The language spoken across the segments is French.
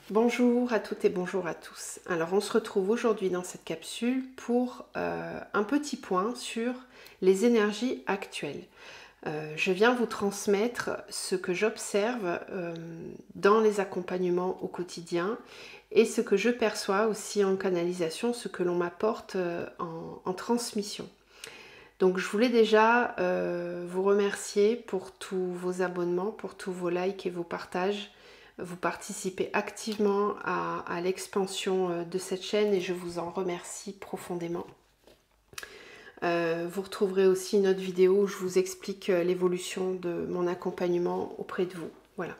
Bonjour à toutes et bonjour à tous. Alors on se retrouve aujourd'hui dans cette capsule pour un petit point sur les énergies actuelles. Je viens vous transmettre ce que j'observe dans les accompagnements au quotidien et ce que je perçois aussi en canalisation, ce que l'on m'apporte en transmission. Donc je voulais déjà vous remercier pour tous vos abonnements, pour tous vos likes et vos partages. Vous participez activement à l'expansion de cette chaîne et je vous en remercie profondément. Vous retrouverez aussi une autre vidéo où je vous explique l'évolution de mon accompagnement auprès de vous. Voilà.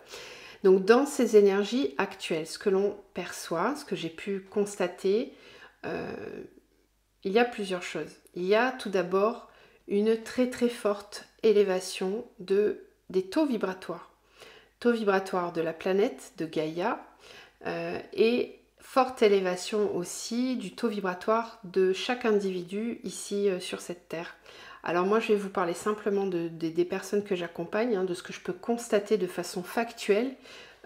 Donc dans ces énergies actuelles, ce que l'on perçoit, ce que j'ai pu constater, il y a plusieurs choses. Il y a tout d'abord une très très forte élévation des taux vibratoires. Taux vibratoire de la planète, de Gaïa, et forte élévation aussi du taux vibratoire de chaque individu ici sur cette terre. Alors moi je vais vous parler simplement des personnes que j'accompagne, de ce que je peux constater de façon factuelle,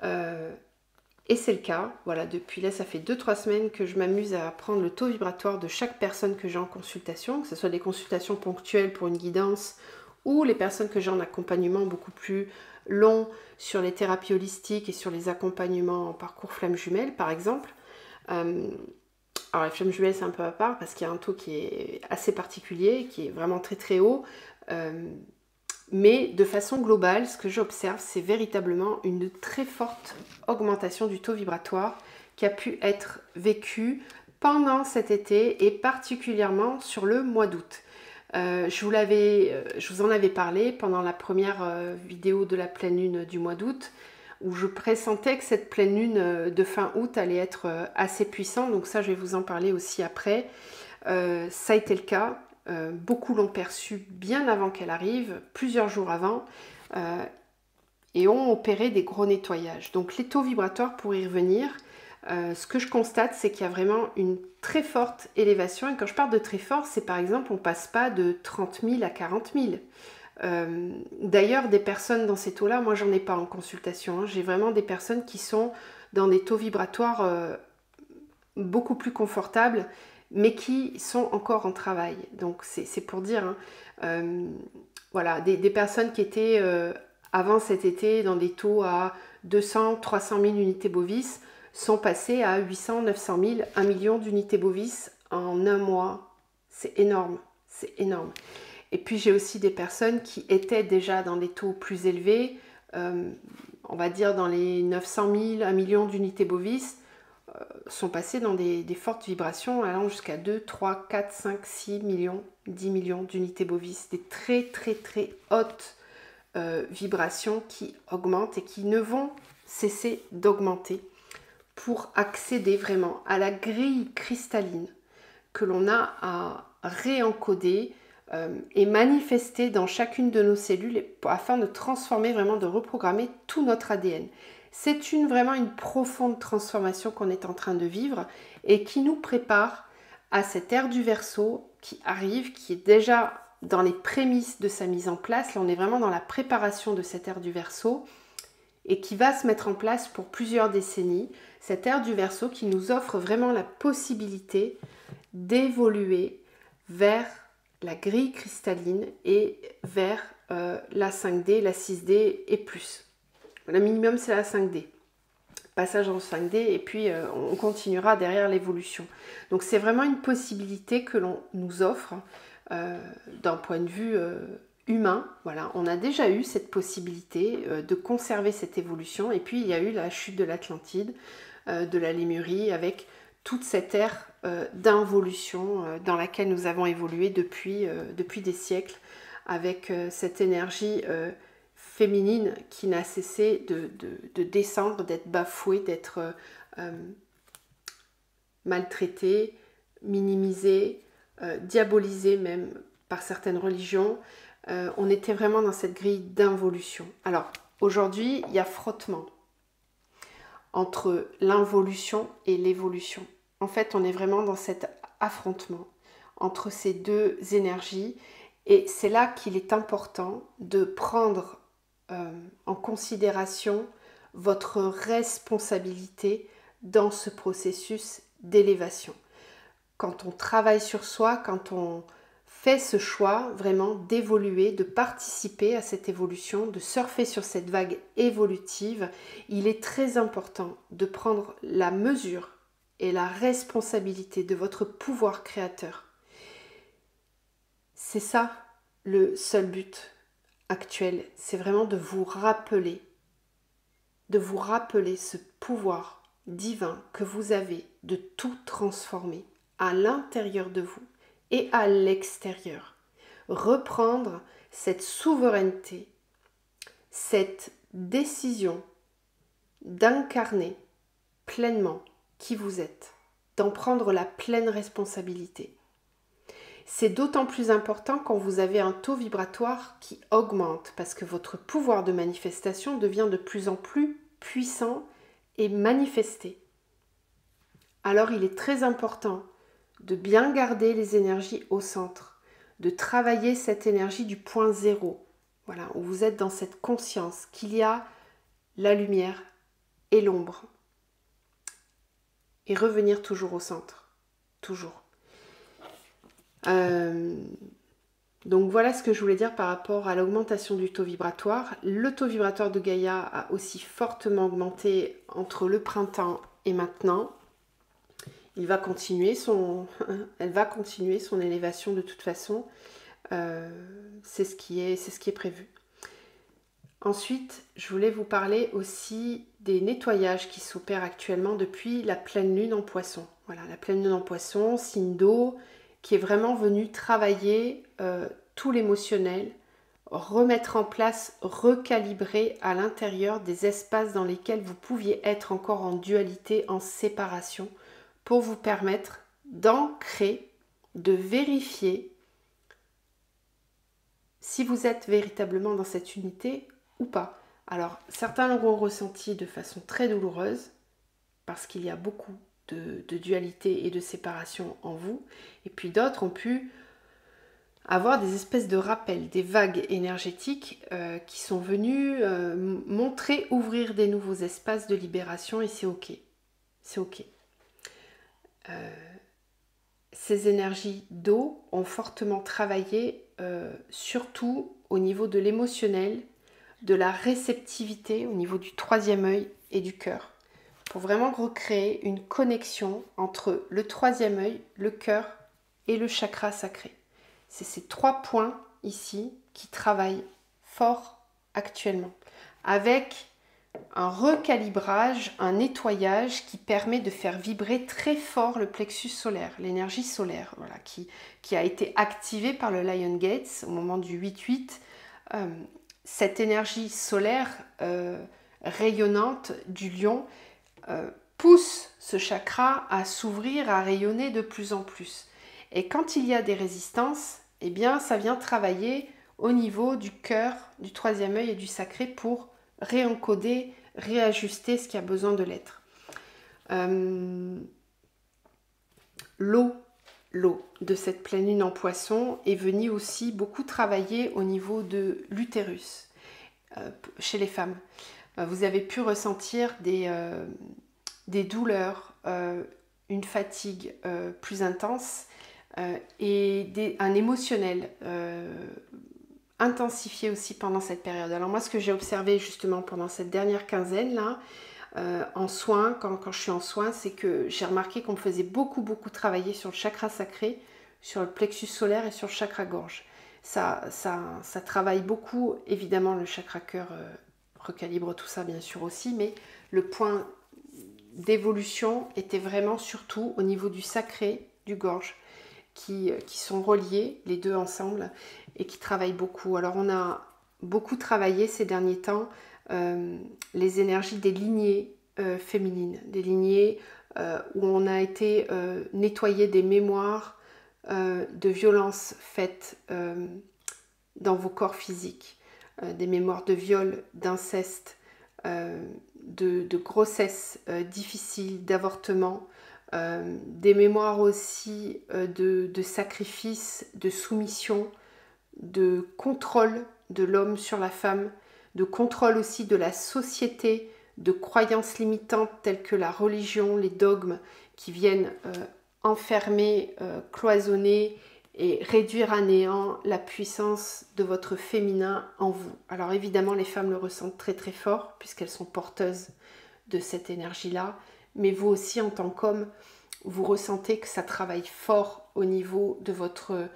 et c'est le cas. Voilà, depuis là ça fait 2-3 semaines que je m'amuse à prendre le taux vibratoire de chaque personne que j'ai en consultation, que ce soit des consultations ponctuelles pour une guidance ou les personnes que j'ai en accompagnement beaucoup plus long sur les thérapies holistiques et sur les accompagnements en parcours flamme jumelle par exemple. Alors les flammes jumelles c'est un peu à part parce qu'il y a un taux qui est assez particulier, qui est vraiment très très haut, mais de façon globale ce que j'observe c'est véritablement une très forte augmentation du taux vibratoire qui a pu être vécu pendant cet été et particulièrement sur le mois d'août. Je vous en avais parlé pendant la première vidéo de la pleine lune du mois d'août où je pressentais que cette pleine lune de fin août allait être assez puissante, donc ça je vais vous en parler aussi après. Ça a été le cas, beaucoup l'ont perçu bien avant qu'elle arrive, plusieurs jours avant, et ont opéré des gros nettoyages. Donc les taux vibratoires, pour y revenir, ce que je constate, c'est qu'il y a vraiment une très forte élévation. Et quand je parle de très fort, c'est par exemple, on passe pas de 30 000 à 40 000. D'ailleurs, des personnes dans ces taux-là, moi j'en ai pas en consultation. J'ai vraiment des personnes qui sont dans des taux vibratoires beaucoup plus confortables, mais qui sont encore en travail. Donc c'est pour dire, voilà, des personnes qui étaient avant cet été dans des taux à 200, 300 000 unités bovis, sont passés à 800, 900 000, 1 million d'unités bovis en un mois. C'est énorme, c'est énorme. Et puis j'ai aussi des personnes qui étaient déjà dans des taux plus élevés, on va dire dans les 900 000, 1 million d'unités bovis, sont passées dans des fortes vibrations allant jusqu'à 2, 3, 4, 5, 6 millions, 10 millions d'unités bovis. Des très très très hautes vibrations qui augmentent et qui ne vont cesser d'augmenter pour accéder vraiment à la grille cristalline que l'on a à réencoder et manifester dans chacune de nos cellules afin de transformer, vraiment de reprogrammer tout notre ADN. C'est vraiment une profonde transformation qu'on est en train de vivre et qui nous prépare à cette ère du Verseau qui arrive, qui est déjà dans les prémices de sa mise en place. Là, on est vraiment dans la préparation de cette ère du Verseau et qui va se mettre en place pour plusieurs décennies. Cette ère du Verseau qui nous offre vraiment la possibilité d'évoluer vers la grille cristalline et vers la 5D, la 6D et plus. Le minimum c'est la 5D. Passage en 5D et puis on continuera derrière l'évolution. Donc c'est vraiment une possibilité que l'on nous offre d'un point de vue humain. Voilà, on a déjà eu cette possibilité de conserver cette évolution et puis il y a eu la chute de l'Atlantide, de la Lémurie avec toute cette ère d'involution dans laquelle nous avons évolué depuis des siècles avec cette énergie féminine qui n'a cessé de descendre, d'être bafouée, d'être maltraitée, minimisée, diabolisée même par certaines religions. On était vraiment dans cette grille d'involution. Alors aujourd'hui, il y a frottement entre l'involution et l'évolution. En fait, on est vraiment dans cet affrontement entre ces deux énergies et c'est là qu'il est important de prendre en considération votre responsabilité dans ce processus d'élévation. Quand on travaille sur soi, quand on fait ce choix vraiment d'évoluer, de participer à cette évolution, de surfer sur cette vague évolutive, il est très important de prendre la mesure et la responsabilité de votre pouvoir créateur. C'est ça le seul but actuel, c'est vraiment de vous rappeler ce pouvoir divin que vous avez de tout transformer à l'intérieur de vous et à l'extérieur. Reprendre cette souveraineté, cette décision d'incarner pleinement qui vous êtes, d'en prendre la pleine responsabilité. C'est d'autant plus important quand vous avez un taux vibratoire qui augmente parce que votre pouvoir de manifestation devient de plus en plus puissant et manifesté. Alors il est très important de bien garder les énergies au centre, de travailler cette énergie du point zéro, voilà, où vous êtes dans cette conscience qu'il y a la lumière et l'ombre. Et revenir toujours au centre, toujours. Donc voilà ce que je voulais dire par rapport à l'augmentation du taux vibratoire. Le taux vibratoire de Gaïa a aussi fortement augmenté entre le printemps et maintenant. Elle va continuer son élévation de toute façon. C'est ce qui est prévu. Ensuite, je voulais vous parler aussi des nettoyages qui s'opèrent actuellement depuis la pleine lune en Poisson. Voilà, la pleine lune en Poisson, signe d'eau, qui est vraiment venu travailler tout l'émotionnel, remettre en place, recalibrer à l'intérieur des espaces dans lesquels vous pouviez être encore en dualité, en séparation, pour vous permettre d'ancrer, de vérifier si vous êtes véritablement dans cette unité ou pas. Alors, certains l'auront ressenti de façon très douloureuse, parce qu'il y a beaucoup de dualité et de séparation en vous, et puis d'autres ont pu avoir des espèces de rappels, des vagues énergétiques qui sont venues montrer, ouvrir des nouveaux espaces de libération, et c'est ok. C'est ok. Ces énergies d'eau ont fortement travaillé surtout au niveau de l'émotionnel, de la réceptivité, au niveau du troisième œil et du cœur, pour vraiment recréer une connexion entre le troisième œil, le cœur et le chakra sacré. C'est ces trois points ici qui travaillent fort actuellement, avec un recalibrage, un nettoyage qui permet de faire vibrer très fort le plexus solaire, l'énergie solaire, voilà, qui a été activée par le Lion Gates au moment du 8-8. Cette énergie solaire rayonnante du lion pousse ce chakra à s'ouvrir, à rayonner de plus en plus. Et quand il y a des résistances, eh bien, ça vient travailler au niveau du cœur, du troisième œil et du sacré pour réencoder, réajuster ce qui a besoin de l'être. L'eau de cette pleine lune en Poisson est venue aussi beaucoup travailler au niveau de l'utérus chez les femmes. Vous avez pu ressentir des douleurs, une fatigue plus intense et un émotionnel intensifié aussi pendant cette période. Alors moi, ce que j'ai observé justement pendant cette dernière quinzaine là, en soins, quand je suis en soins, c'est que j'ai remarqué qu'on me faisait beaucoup travailler sur le chakra sacré, sur le plexus solaire et sur le chakra gorge. Ça travaille beaucoup, évidemment le chakra cœur recalibre tout ça bien sûr aussi, mais le point d'évolution était vraiment surtout au niveau du sacré, du gorge, qui sont reliés les deux ensemble et qui travaillent beaucoup. Alors on a beaucoup travaillé ces derniers temps les énergies des lignées féminines, des lignées où on a été nettoyer des mémoires de violences faites dans vos corps physiques, des mémoires de viol, d'inceste, de grossesse difficile, d'avortement, des mémoires aussi de sacrifice, de soumission, de contrôle de l'homme sur la femme, de contrôle aussi de la société de croyances limitantes telles que la religion, les dogmes qui viennent enfermer, cloisonner et réduire à néant la puissance de votre féminin en vous. Alors évidemment, les femmes le ressentent très très fort puisqu'elles sont porteuses de cette énergie-là, mais vous aussi en tant qu'homme, vous ressentez que ça travaille fort au niveau de votre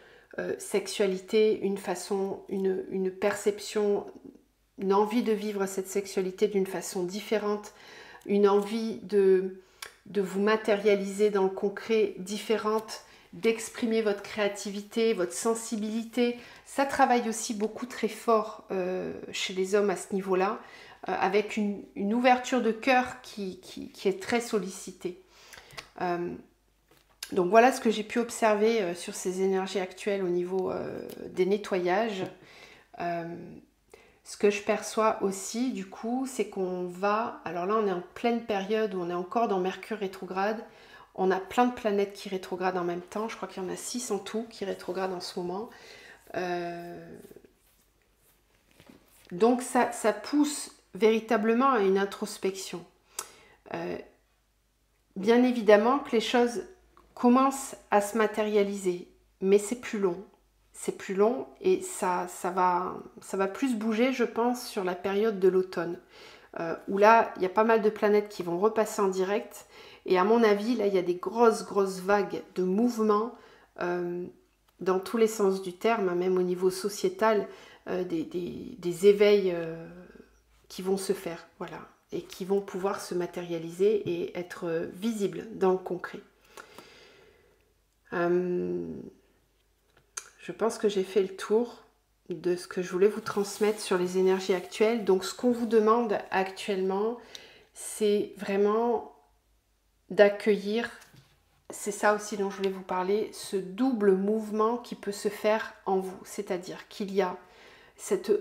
sexualité, une façon, une perception, une envie de vivre cette sexualité d'une façon différente, une envie de vous matérialiser dans le concret différente, d'exprimer votre créativité, votre sensibilité. Ça travaille aussi beaucoup très fort chez les hommes à ce niveau-là, avec une ouverture de cœur qui est très sollicitée. Donc voilà ce que j'ai pu observer sur ces énergies actuelles au niveau des nettoyages. Ce que je perçois aussi du coup, c'est qu'on va, alors là on est en pleine période où on est encore dans Mercure rétrograde, on a plein de planètes qui rétrogradent en même temps, je crois qu'il y en a 6 en tout qui rétrogradent en ce moment. Donc ça pousse véritablement à une introspection. Bien évidemment que les choses commencent à se matérialiser, mais c'est plus long. C'est plus long et ça va plus bouger, je pense, sur la période de l'automne. Où là, il y a pas mal de planètes qui vont repasser en direct. Et à mon avis, là, il y a des grosses vagues de mouvements dans tous les sens du terme, même au niveau sociétal, des éveils qui vont se faire, voilà, et qui vont pouvoir se matérialiser et être visibles dans le concret. Je pense que j'ai fait le tour de ce que je voulais vous transmettre sur les énergies actuelles. Donc ce qu'on vous demande actuellement, c'est vraiment d'accueillir, c'est ça aussi dont je voulais vous parler, ce double mouvement qui peut se faire en vous. C'est-à-dire qu'il y a cette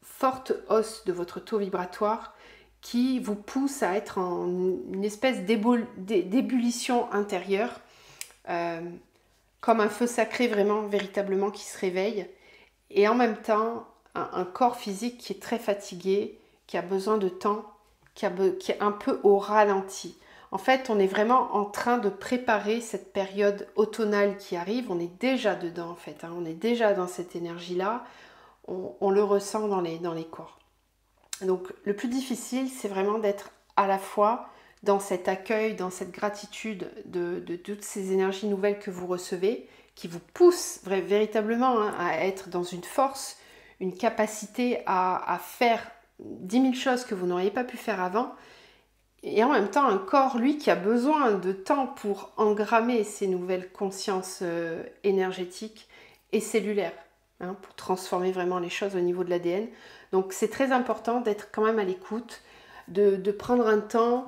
forte hausse de votre taux vibratoire qui vous pousse à être en une espèce d'ébullition intérieure, comme un feu sacré vraiment, véritablement qui se réveille, et en même temps un corps physique qui est très fatigué, qui a besoin de temps, qui est un peu au ralenti. En fait, on est vraiment en train de préparer cette période automnale qui arrive, on est déjà dedans en fait, hein. On est déjà dans cette énergie-là, on le ressent dans les corps. Donc le plus difficile, c'est vraiment d'être à la fois dans cet accueil, dans cette gratitude de toutes ces énergies nouvelles que vous recevez, qui vous poussent véritablement à être dans une force, une capacité à faire 10 000 choses que vous n'auriez pas pu faire avant, et en même temps un corps, lui, qui a besoin de temps pour engrammer ces nouvelles consciences énergétiques et cellulaires, hein, pour transformer vraiment les choses au niveau de l'ADN. Donc c'est très important d'être quand même à l'écoute, de prendre un temps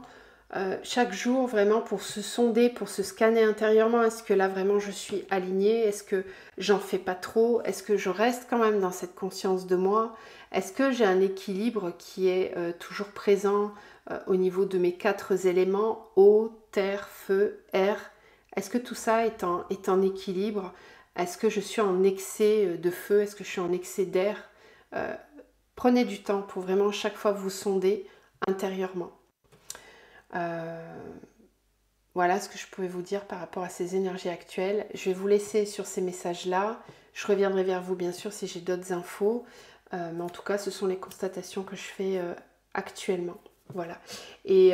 chaque jour vraiment pour se sonder, pour se scanner intérieurement. Est-ce que là vraiment je suis alignée? Est-ce que j'en fais pas trop? Est-ce que je reste quand même dans cette conscience de moi? Est-ce que j'ai un équilibre qui est toujours présent au niveau de mes 4 éléments, eau, terre, feu, air? Est-ce que tout ça est en équilibre? Est-ce que je suis en excès de feu? Est-ce que je suis en excès d'air? Prenez du temps pour vraiment chaque fois vous sonder intérieurement. Voilà ce que je pouvais vous dire par rapport à ces énergies actuelles. Je vais vous laisser sur ces messages-là. Je reviendrai vers vous bien sûr si j'ai d'autres infos. Mais en tout cas, ce sont les constatations que je fais actuellement. Voilà. Et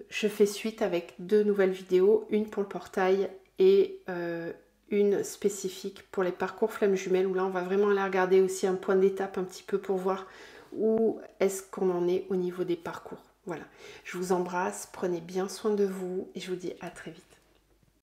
je fais suite avec 2 nouvelles vidéos. Une pour le portail et une spécifique pour les parcours flammes jumelles. Où là, on va vraiment aller regarder aussi un point d'étape un petit peu pour voir où est-ce qu'on en est au niveau des parcours. Voilà, je vous embrasse, prenez bien soin de vous et je vous dis à très vite.